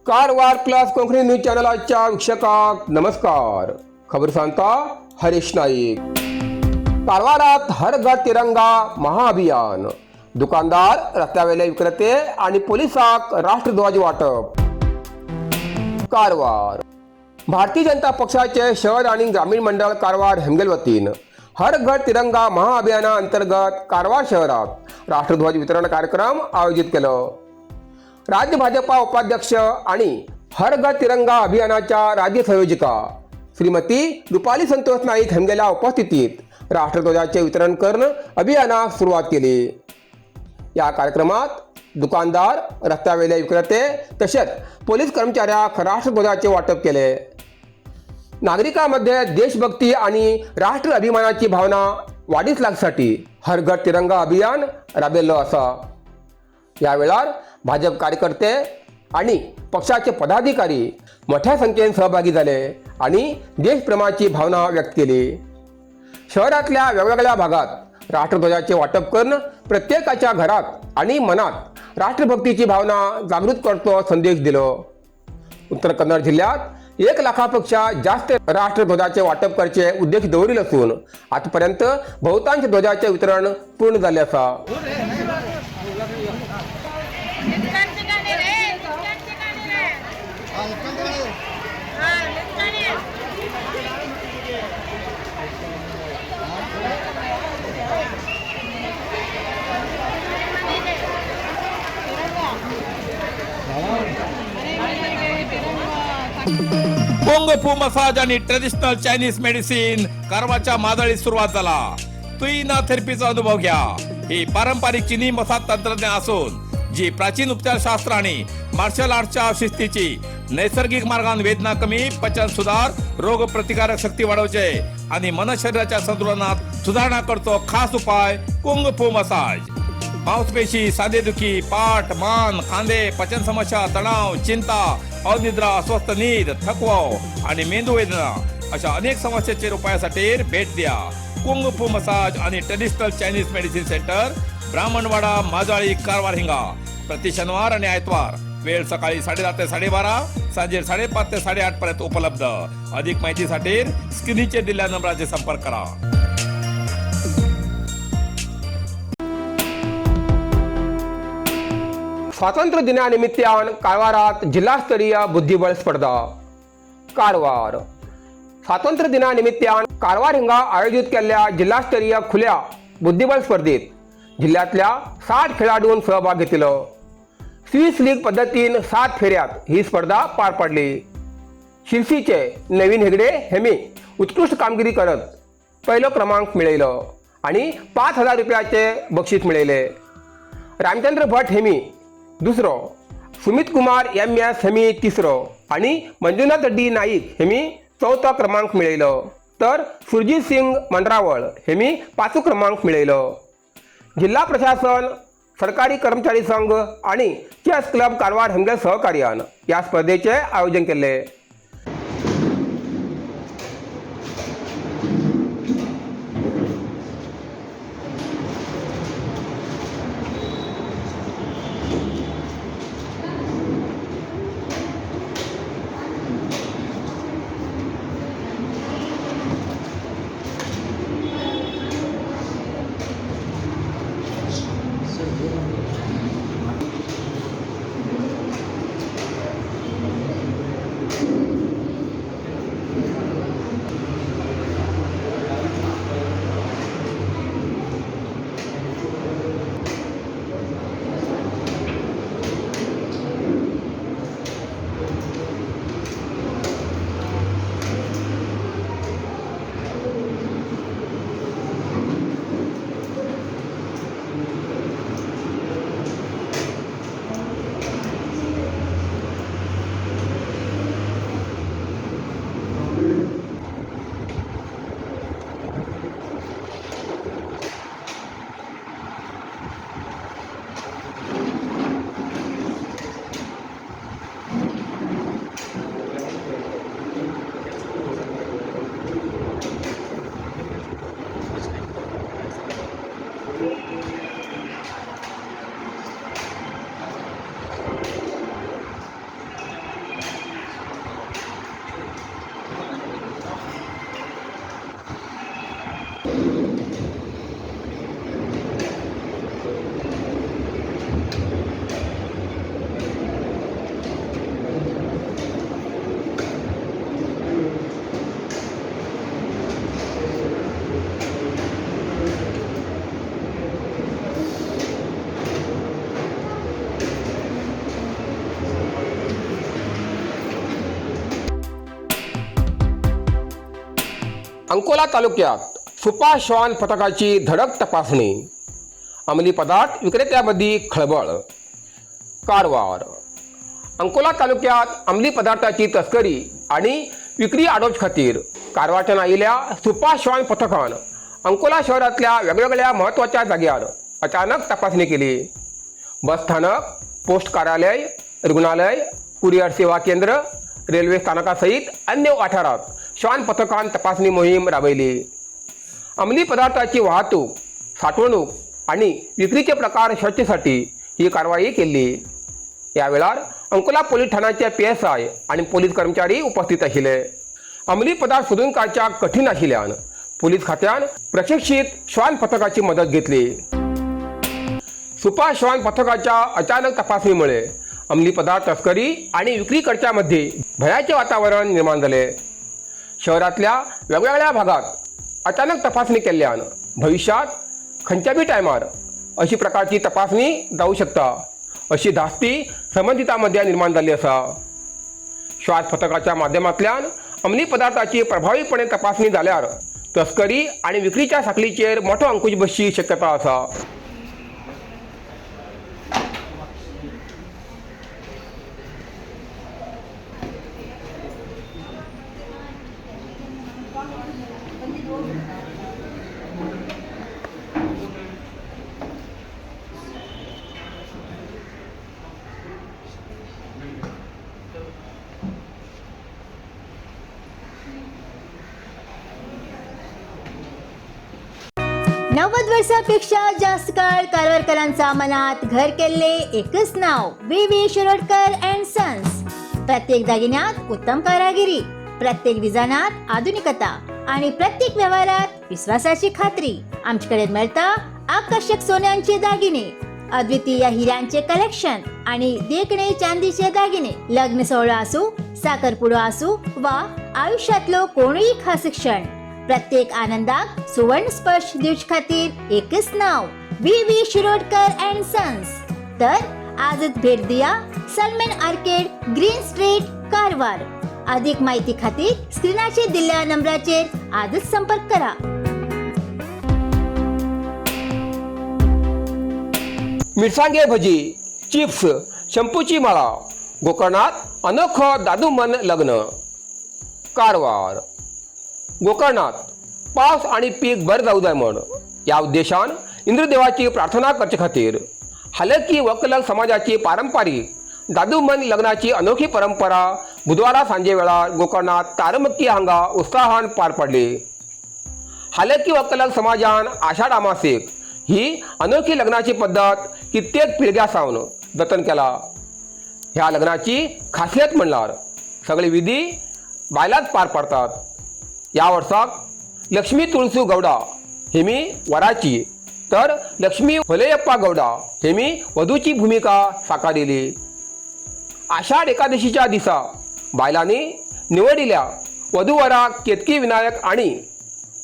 Karwar plus Konkani news चॅनलाच्या वीक्षकांक नमस्कार. खबर सांगता हरीश नाईक. कारवारात हर घर तिरंगा महाअभियान. दुकानदार, रस्त्यावेले विक्रेते आणि पोलिसांक राष्ट्रध्वज वाटप. कारवार. भारतीय जनता पक्षाचे शहर आणि ग्रामीण मंडळ कारवार हेमगेल वतीन हर घर तिरंगा महाअभियाना अंतर्गत कारवार शहरात राष्ट्रध्वज वितरण कार्यक्रम आयोजित केलो. राज्य भाजपा उपाध्यक्ष आणि हर घर तिरंगा अभियानाच्या राज्य संयोजिका श्रीमती रुपाली संतोष नाईक हेमगेला उपस्थितीत राष्ट्रध्वजाचे वितरण करून अभियानास सुरुवात केली. या कार्यक्रमात दुकानदार, रस्त्यावेले विक्रेते तसेच पोलीस कर्मचाऱ्यांक राष्ट्रध्वजाचे वाटप केले. नागरिकांमध्ये देशभक्ती आणि राष्ट्र अभिमानाची भावना वाढीस लागसाठी हर घर तिरंगा अभियान राबयल्लो आसा. या वेळार भाजप कार्यकर्ते आणि पक्षाचे पदाधिकारी मोठ्या संख्येन सहभागी झाले आणि देशप्रेमाची भावना व्यक्त केली. शहरातल्या वेगवेगळ्या भागात राष्ट्रध्वजाचे वाटप करून प्रत्येकाच्या घरात आणि मनात राष्ट्रभक्तीची भावना जागृत करतो संदेश दिलो. उत्तर कन्नड जिल्ह्यात 1 लाखापेक्षा जास्त राष्ट्रध्वजाचे वाटप करचे उद्देश दवरिल्लो असून आतापर्यंत बहुतांश ध्वजाचे वितरण पूर्ण झाले आसा. कुंग फू मसाज आणि ट्रेडिशनल चायनीज मेडिसिन कारवारच्या मादळीत सुरुवात झाला. तुईना थेरपीचा अनुभव घ्या. ही पारंपरिक चीनी मसाज तंत्रज्ञान असून जी प्राचीन उपचारशास्त्र आणि मार्शल आर्टच्या शिस्तीची नैसर्गिक मार्गाने वेदना कमी, पचन सुधार, रोग प्रतिकारक शक्ती वाढवचे आणि मन शरीराच्या संतुलनात सुधारणा करतो. खास उपाय कुंग फू मसाज. मांसपेशी, सांधेदुखी, पाठ, मान, खांदे, पचन समस्या, तणाव, चिंता, अनिद्रा, अस्वस्थ नींद, थकवा आणि मेंदू वेदना अशा अनेक समस्यांच्या उपायासाठी भेट द्या. कुंग फू मसाज आणि traditional Chinese medicine centre, Brahmanwada, Majali, Karwar हिंगा. प्रति शनिवार आणि आयतवार. वेळ सकाळी 10:30 ते 12:30, सांजे 5:30 ते 8:30 पर्यंत उपलब्ध. अधिक माहितीसाठी स्क्रीनचे दिलेल्या नंबराचे संपर्क करा. स्वातंत्र्य दिनानिमित्तान कारवारात जिल्हास्तरीय बुद्धिबळ स्पर्धा. कारवार. स्वातंत्र्य दिनानिमित्तान कारवार हिंगा आयोजित केलेल्या जिल्हास्तरीय खुल्या बुद्धिबळ स्पर्धेत जिल्ह्यातल्या 60 खेळाडूंनी सहभाग घेतलो. स्विस लीग पद्धतीन 7 फेऱ्यात ही स्पर्धा पार पडली. शिरसीचे नवीन हेगडे हेमी उत्कृष्ट कामगिरी करत पहिलो क्रमांक मिळवलो आणि 5,000 रुपयाचे बक्षीस मिळवले. रामचंद्र भट हेमी दुसरो, सुमित कुमार MS हेमी तिसरो आणि मंजुनाथ डी नाईक हेमी चौथा क्रमांक मिळवलो. तर सुरजीत सिंग मंडरावळ हेमी 5 क्रमांक मिळवलो. जिल्हा प्रशासन, सरकारी कर्मचारी संघ आणि चेस क्लब कारवार हेमगेल सहकार्यान या स्पर्धेचे आयोजन केले. अंकोला तालुक्यात सुपा श्वान पथकाची धडक तपासणी. अंमली पदार्थ विक्रेत्यामध्ये खळबळ. कारवार. अंकोला तालुक्यात अंमली पदार्थाची तस्करी आणि विक्री आडोश खातीर कारवारच्यान आयिल्ल्या सुपा श्वान पथकान अंकोला शहरातल्या वेगवेगळ्या महत्त्वाच्या जाग्यार अचानक तपासणी केली. बस स्थानक, पोस्ट कार्यालय, रुग्णालय, कुरिअर सेवा केंद्र, रेल्वे स्थानकासहित अन्य वाठारात श्वान पथकान तपासणी मोहीम राबयली. अंमली पदार्थाची वाहतूक, साठवणूक आणि विक्रीचे प्रकार शोधण्यासाठी ही कारवाई केली. यावेळार अंकोला पोलीस ठाण्याचे PSI आणि पोलीस कर्मचारी उपस्थित आशिल्ले. अंमली पदार्थ सोदून काडच्या कठीण आशिल्ल्यान पोलीस खात्यान प्रशिक्षित श्वान पथकाची मदत घेतली. सुपा श्वान पथकाच्या अचानक तपासणीमुळे अंमली पदार्थ तस्करी आणि विक्री करच्यामध्ये भयाचे वातावरण निर्माण झाले. शहरातल्या वेगवेगळ्या भागात अचानक तपासणी केल्यान भविष्यात खंयच्याबी टायमार अशी प्रकारची तपासणी जाऊ शकता अशी धास्ती संबंधितांमध्ये निर्माण झाली असा. श्वान पथकाच्या माध्यमांतल्यान अंमली पदार्थाची प्रभावीपणे तपासणी जाल्यार तस्करी आणि विक्रीच्या साखळीचेर मोठो अंकुश बसची शक्यता असा. नव्वद वर्षापेक्षा जास्त काळ कारवारकरांचा मनात घर केले एकच नाव VV शिरोडकर अँड सन्स. प्रत्येक दागिन्यात उत्तम कारागिरी, प्रत्येक डिझायनात आधुनिकता आणि प्रत्येक व्यवहारात विश्वासाची खात्री. आमच्याकडे मिळता आकर्षक सोन्यांचे दागिने, अद्वितीय हिऱ्यांचे कलेक्शन आणि देखणे चांदीचे दागिने. लग्न सोहळा असो, साखरपुडा असो वा आयुष्यातलो कोणीही खास क्षण, प्रत्येक आनंदात सुवर्ण स्पर्श दिवस खातीर एकच नाव VV शिरोडकर अँड सन्स. तर आजच भेट दिया Salman arcade, green street, Karwar. अधिक माहिती खातीर स्क्रीनाचेर दिल्ल्या नंबराचेर आजच संपर्क करा. मिरसांगे भजी, चिप्स, शंपूची माळा, गोकर्णात अनोखं दादूमन लग्न. कारवार. गोकर्णात पावस आणि पीक बरं जाऊ जाय म्हण या उद्देशान इंद्रदेवाची प्रार्थना करचे खातीर हालकी वकलक समाजाची पारंपारीक दादूमन लग्नाची अनोखी परंपरा बुधवारा सांजे वेळार गोकर्णात तारमक्की हांगा उत्साहान पार पडली. हालकी वकलक समाजान आषाढ अमासेक ही अनोखी लग्नाची पद्धत कित्येक पिळग्या सावन जतन केला. ह्या लग्नाची खासियत म्हणल्यार सगळे विधी बायलाच पार पडतात. या वर्साक लक्ष्मी तुळसू गौडा हेमी वराची तर लक्ष्मी होलेयप्पा गौडा हेमी वधूची भूमिका साकारिली. आषाढ एकादशीच्या दिसा बायलांनी निवडिल्या वधूवराक केतकी विनायक आणि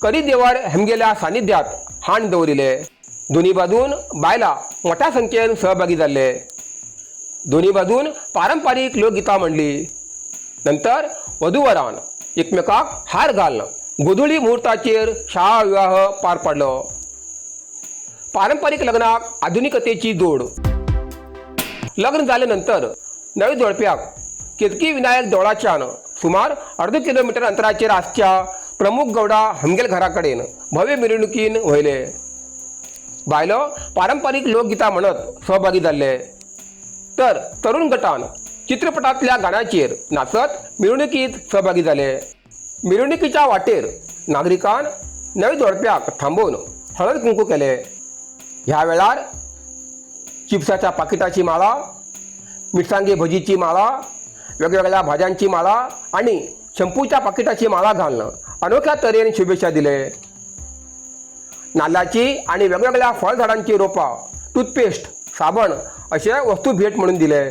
करीदेवर हेमगेल्या सानिध्यात हाण दवरिले. दोन्ही बाजून बायला मोठ्या संख्येन सहभागी जाल्ले. दोन्ही बाजून पारंपारीक लोकगीतां म्हणली. नंतर वधूवरान एकमेकाक हार घालन गोधुळी मुहूर्ताचेर शाळा विवाह पार पडलो. पारंपारीक लग्नाक आधुनिकतेची जोड. लग्न जाल्यानंतर नवी जोडप्याक केतकी विनायक देवळाच्यान सुमार अर्ध किलोमीटर अंतराचेर आसच्या प्रमुख गौडा हेमगेल घरा कडेन भव्य मिरवणुकीन वयले. बायलो पारंपारीक लोकगीतां म्हणत सहभागी जाल्ले. तर तरुण गटान चित्रपटातल्या गाण्याचेर नाचत मिरवणुकीत सहभागी झाले. मिरवणुकीच्या वाटेर नागरिकान नवी जोडप्याक थांबून हळद कुंकू केले. ह्या वेळार चिप्साच्या पाकिटाची माळा, मिरसांगे भजीची माळा, वेगवेगळ्या भाज्यांची माळा आणि शंपूच्या पाकिटाची माळा घालून अनोख्या तरेन शुभेच्छा दिले. नाल्लाची आणि वेगवेगळ्या फळझाडांची रोपा, टूथपेस्ट, साबण असे वस्तू भेट म्हणून दिले.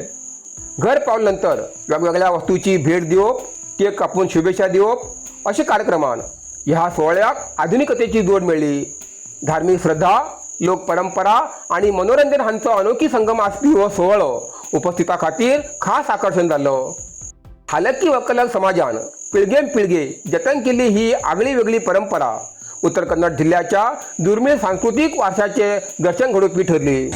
घर पावल्यानंतर वेगवेगळ्या वस्तूची भेट दिवप, केक कापून शुभेच्छा दिवप अशा कार्यक्रमान ह्या सोहळ्याक आधुनिकतेची जोड मेळ्ळी. धार्मिक श्रद्धा, लोक परंपरा आणि मनोरंजन हांचो अनोखी संगम आसपी हो सोहळो उपस्थिता खातीर खास आकर्षण जाल्लो. हालकी वकलक समाजान पिळगेनपिळगे जतन केली ही आगळी वेगळी परंपरा उत्तर कन्नड जिल्ह्याच्या दुर्मिळ सांस्कृतिक वारशाचे दर्शन घडोपी ठरली.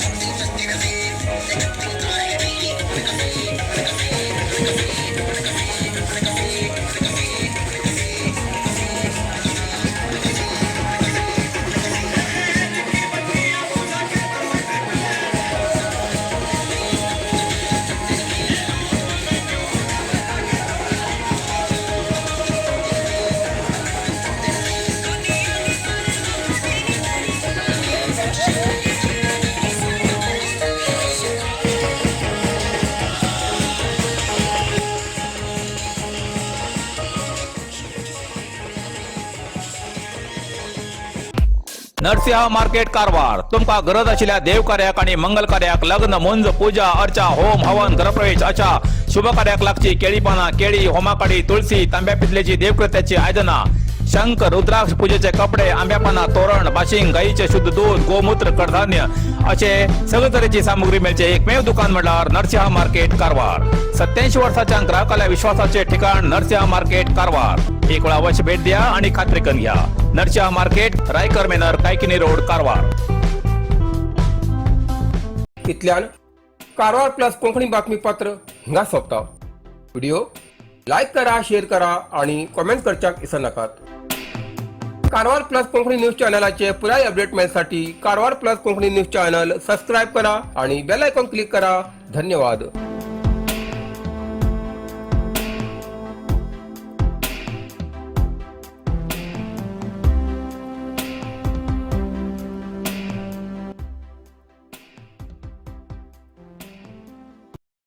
नरसिंह मार्केट कारवार तुमका गरज आशिल्ल्या देव कार्याक आणि मंगल कार्याक लग्न मुंज पूजा अर्चा होम हवन ग्रहप्रवेश अशा शुभ कार्याक लागची केळी पाना केळी होमाकाडी तुळशी तांब्या पितलेची देवकृत्याची आयदना शंख रुद्राक्ष पूजेचे कपडे आंब्या पाना तोरण बाशिंग गाईचे शुद्ध दूध गोमूत्र कडधान्य असे सगळे तरेची सामुग्री मेळचे एकमेव दुकान म्हणल्यार नरसिंह मार्केट कारवार. 87 वर्षाच्या ग्राहकाला विश्वासाचे ठिकाण नरसिंह मार्केट कारवार. एक वेळ अवश्य भेट द्या आणि खात्री करून घ्या. Narsinh market Raikar manor Kaikini road Karwar. इतल्यान कारवार प्लस कोंकणी बातमीपत्र हिंगा सोंपता. व्हिडिओ लाईक करा, शेअर करा आणि कमेंट करच्याक विसरू नकात. कारवार प्लस कोंकणी न्यूज चॅनलाचे पुराय अपडेट मिळण्यासाठी Karwar plus Konkani news channel subscribe करा आणि बेल आयकॉन क्लिक करा. धन्यवाद.